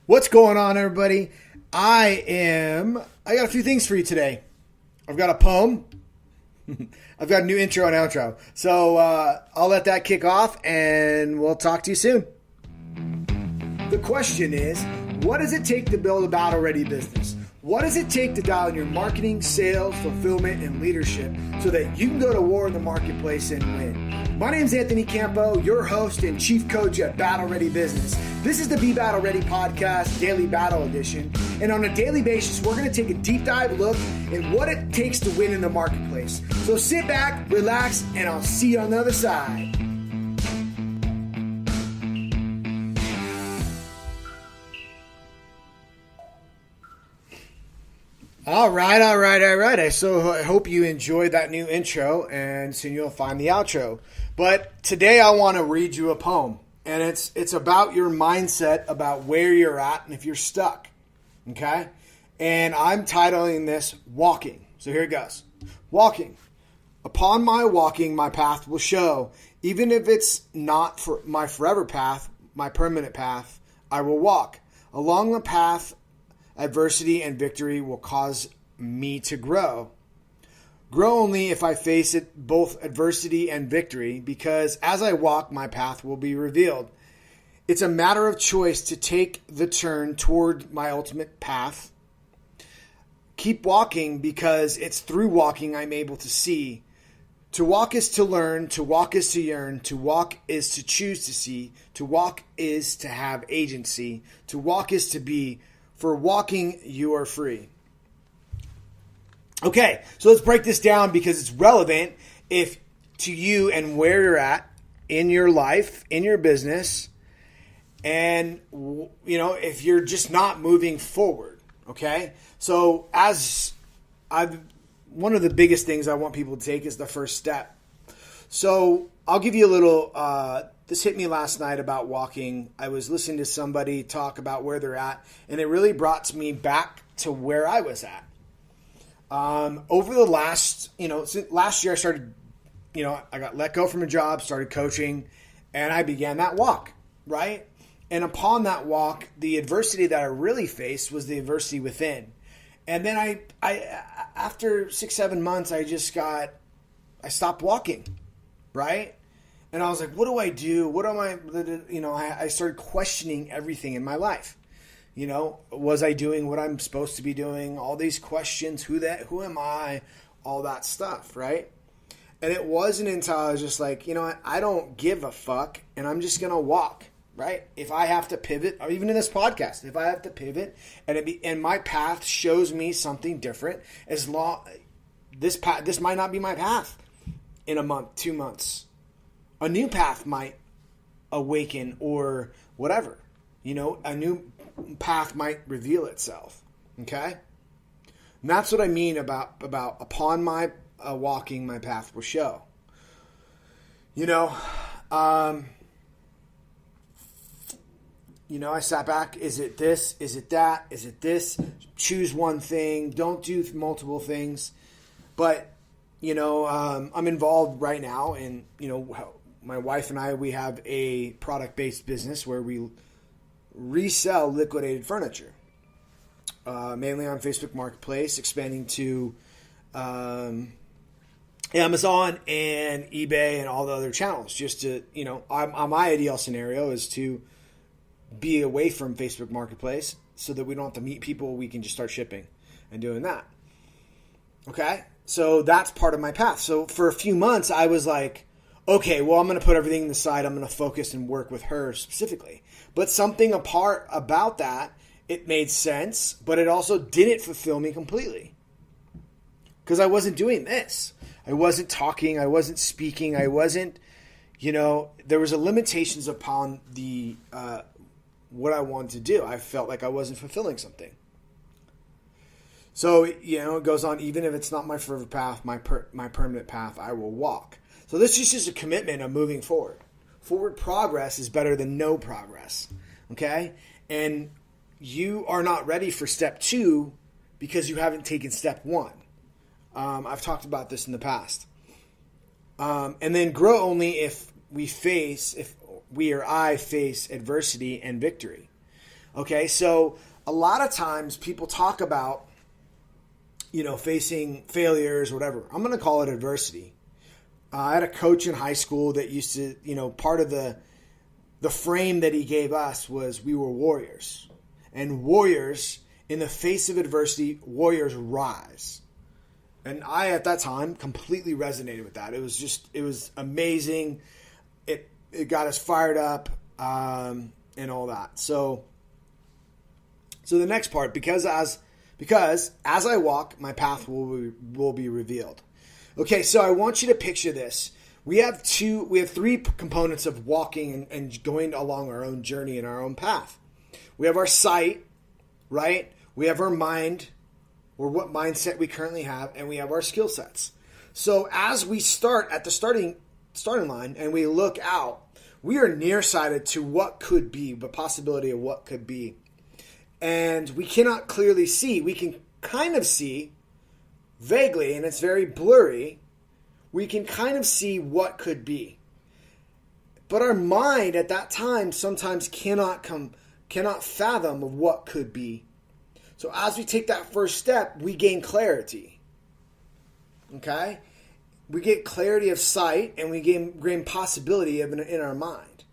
What's going on, everybody? I got a few things for you today. I've got a poem. I've got a new intro and outro. So I'll let that kick off and we'll talk to you soon. The question is, what does it take to build a battle-ready business? What does it take to dial in your marketing, sales, fulfillment, and leadership so that you can go to war in the marketplace and win? My name is Anthony Campo, your host and chief coach at Battle Ready Business. This is the Be Battle Ready podcast, Daily Battle Edition. And on a daily basis, we're going to take a deep dive look at what it takes to win in the marketplace. So sit back, relax, and I'll see you on the other side. All right. I hope you enjoyed that new intro, and soon you'll find the outro. But today I want to read you a poem, and it's about your mindset, about where you're at, and if you're stuck. Okay? And I'm titling this Walking. So here it goes. Walking. Upon my walking, my path will show. Even if it's not for my forever path, my permanent path, I will walk. Along the path, adversity and victory will cause me to grow. Grow only if I face it, both adversity and victory, because as I walk, my path will be revealed. It's a matter of choice to take the turn toward my ultimate path. Keep walking because it's through walking I'm able to see. To walk is to learn, to walk is to yearn, to walk is to choose to see, to walk is to have agency, to walk is to be. For walking, you are free. Okay, so let's break this down because it's relevant if to you and where you're at in your life, in your business, and if you're just not moving forward. Okay, so one of the biggest things I want people to take is the first step. So I'll give you a little. This hit me last night about walking. I was listening to somebody talk about where they're at, and it really brought me back to where I was at. Over the last year I started, I got let go from a job, started coaching, and I began that walk, right? And upon that walk, the adversity that I really faced was the adversity within. And then I after 6-7 months, I stopped walking, right? And I was like, what do I do? What am I, I started questioning everything in my life. Was I doing what I'm supposed to be doing? All these questions, who am I? All that stuff, right? And it wasn't until I was just like, I don't give a fuck, and I'm just going to walk, right? If I have to pivot, or even in this podcast, if I have to pivot and my path shows me something different, this might not be my path in a month, 2 months. A new path might awaken or whatever. A new path might reveal itself. Okay? And that's what I mean about upon my walking, my path will show. I sat back. Is it this? Is it that? Is it this? Choose one thing. Don't do multiple things. But, I'm involved right now in, my wife and I, we have a product-based business where we resell liquidated furniture, mainly on Facebook Marketplace, expanding to Amazon and eBay and all the other channels. Just to, my ideal scenario is to be away from Facebook Marketplace so that we don't have to meet people. We can just start shipping and doing that. Okay? So that's part of my path. So for a few months, I was like, okay, well, I'm going to put everything aside. I'm going to focus and work with her specifically. But something apart about that, it made sense, but it also didn't fulfill me completely. Because I wasn't doing this. I wasn't talking. I wasn't speaking. I wasn't, there was a limitations upon the what I wanted to do. I felt like I wasn't fulfilling something. So, it goes on, even if it's not my forever path, my permanent path, I will walk. So this is just a commitment of moving forward. Forward progress is better than no progress. Okay? And you are not ready for step 2 because you haven't taken step 1. I've talked about this in the past. And then grow only if we or I face adversity and victory. Okay, so a lot of times people talk about, facing failures or whatever. I'm going to call it adversity. I had a coach in high school that used to, part of the frame that he gave us was we were warriors. And warriors, in the face of adversity, warriors rise. And I, at that time, completely resonated with that. It was amazing. It got us fired up and all that. So the next part, because as I walk, my path will be revealed. Okay, so I want you to picture this. We have three components of walking and going along our own journey and our own path. We have our sight, right? We have our mind, or what mindset we currently have, and we have our skill sets. So as we start at the starting line and we look out, we are nearsighted to what could be, the possibility of what could be. And we cannot clearly see. We can kind of see vaguely, and it's very blurry. We can kind of see what could be. But our mind at that time sometimes cannot fathom of what could be. So as we take that first step, we gain clarity. Okay? We get clarity of sight, and we gain possibility in our mind.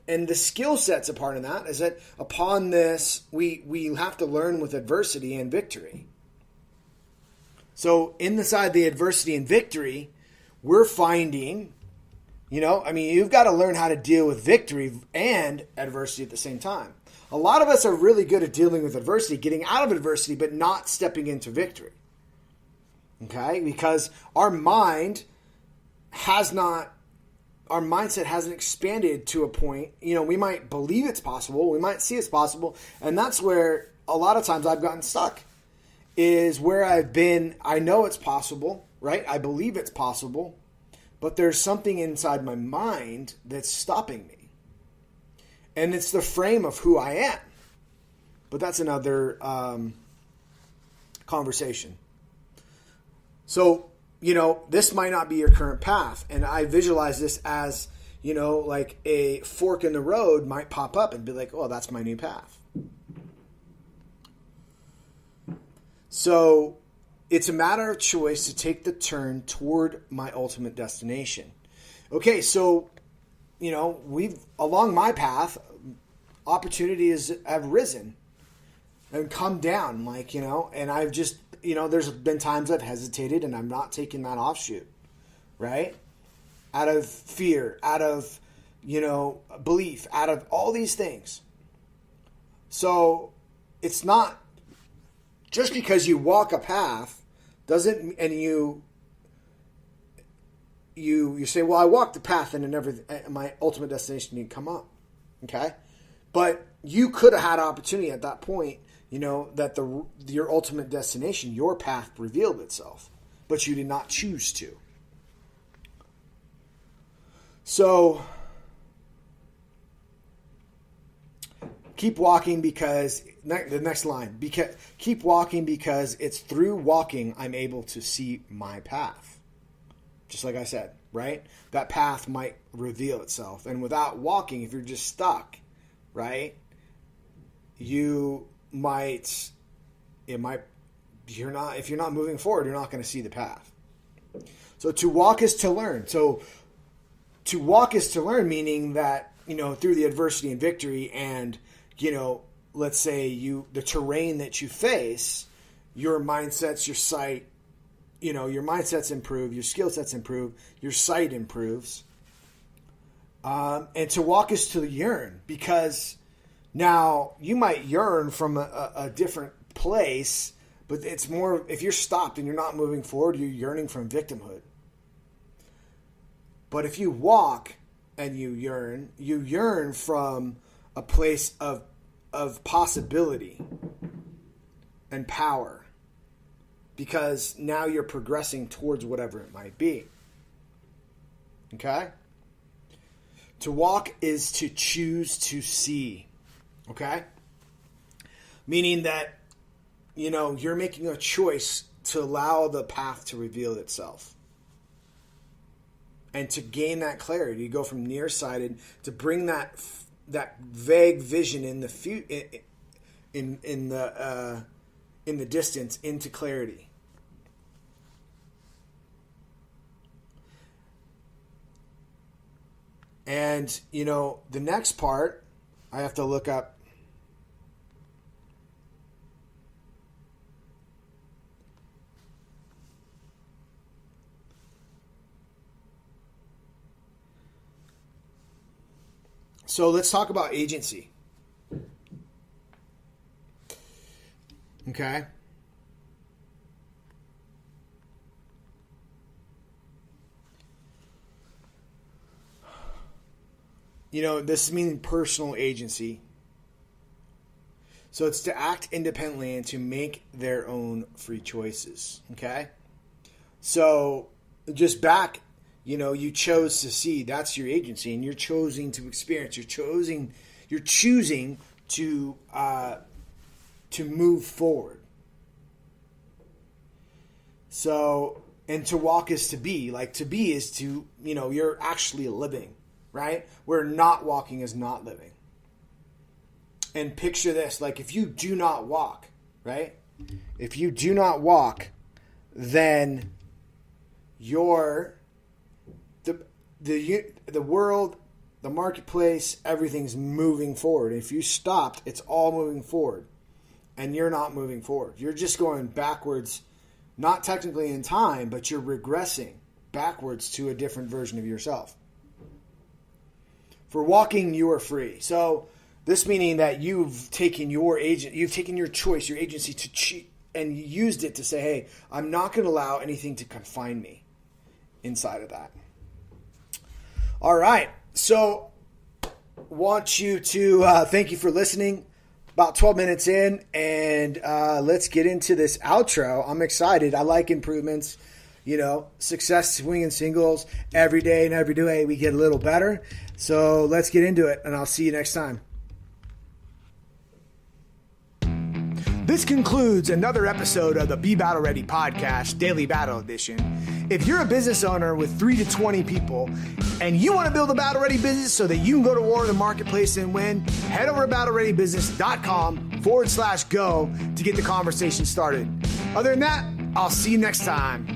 And the skill set's a part of that, is that upon this, we have to learn with adversity and victory. So inside the adversity and victory, we're finding, you've got to learn how to deal with victory and adversity at the same time. A lot of us are really good at dealing with adversity, getting out of adversity, but not stepping into victory. Okay? Because our mindset hasn't expanded to a point. We might believe it's possible, we might see it's possible, and that's where a lot of times I've gotten stuck, is where I've been. I know it's possible, right? I believe it's possible, but there's something inside my mind that's stopping me. And it's the frame of who I am. But that's another conversation. So, this might not be your current path. And I visualize this as, like a fork in the road might pop up and be like, oh, that's my new path. So it's a matter of choice to take the turn toward my ultimate destination. Okay, so along my path, opportunities have risen and come down, and I've just, there's been times I've hesitated and I'm not taking that offshoot, right? Out of fear, out of, belief, out of all these things. So it's not just because you walk a path doesn't, and you say, well, I walked the path and my ultimate destination didn't come up. Okay. But you could have had opportunity at that point, that your ultimate destination, your path revealed itself, but you did not choose to. So keep walking because the next line, keep walking because it's through walking I'm able to see my path. Just like I said, right? That path might reveal itself. And without walking, if you're just stuck, right? If you're not moving forward, you're not going to see the path. So to walk is to learn. So to walk is to learn, meaning that, through the adversity and victory and, let's say the terrain that you face, your mindsets, your sight, your mindsets improve, your skill sets improve, your sight improves. And to walk is to yearn, because now you might yearn from a different place, but it's more, if you're stopped and you're not moving forward, you're yearning from victimhood. But if you walk and you yearn from a place of possibility and power, because now you're progressing towards whatever it might be. Okay? To walk is to choose to see. Okay? Meaning that, you're making a choice to allow the path to reveal itself. And to gain that clarity, you go from nearsighted to bring that that vague vision in the in the distance into clarity. And, the next part, I have to look up. So let's talk about agency. Okay. This means personal agency. So it's to act independently and to make their own free choices. Okay? So just back, you chose to see. That's your agency, and you're choosing to experience. You're choosing to move forward. So, and to walk is to be. Like, to be is to, you're actually living. Right? Where not walking is not living. And picture this, like if you do not walk, right? If you do not walk, then the world, the marketplace, everything's moving forward. If you stopped, it's all moving forward. And you're not moving forward. You're just going backwards, not technically in time, but you're regressing backwards to a different version of yourself. For walking, you are free. So this meaning that you've taken your choice, your agency to cheat, and used it to say, hey, I'm not going to allow anything to confine me inside of that. All right. So want you to thank you for listening. About 12 minutes in, and let's get into this outro. I'm excited. I like improvements. Success swinging singles every day, and every day we get a little better. So let's get into it, and I'll see you next time. This concludes another episode of the Be Battle Ready Podcast, Daily Battle Edition. If you're a business owner with 3 to 20 people and you want to build a battle ready business so that you can go to war in the marketplace and win, head over to battlereadybusiness.com/go to get the conversation started. Other than that, I'll see you next time.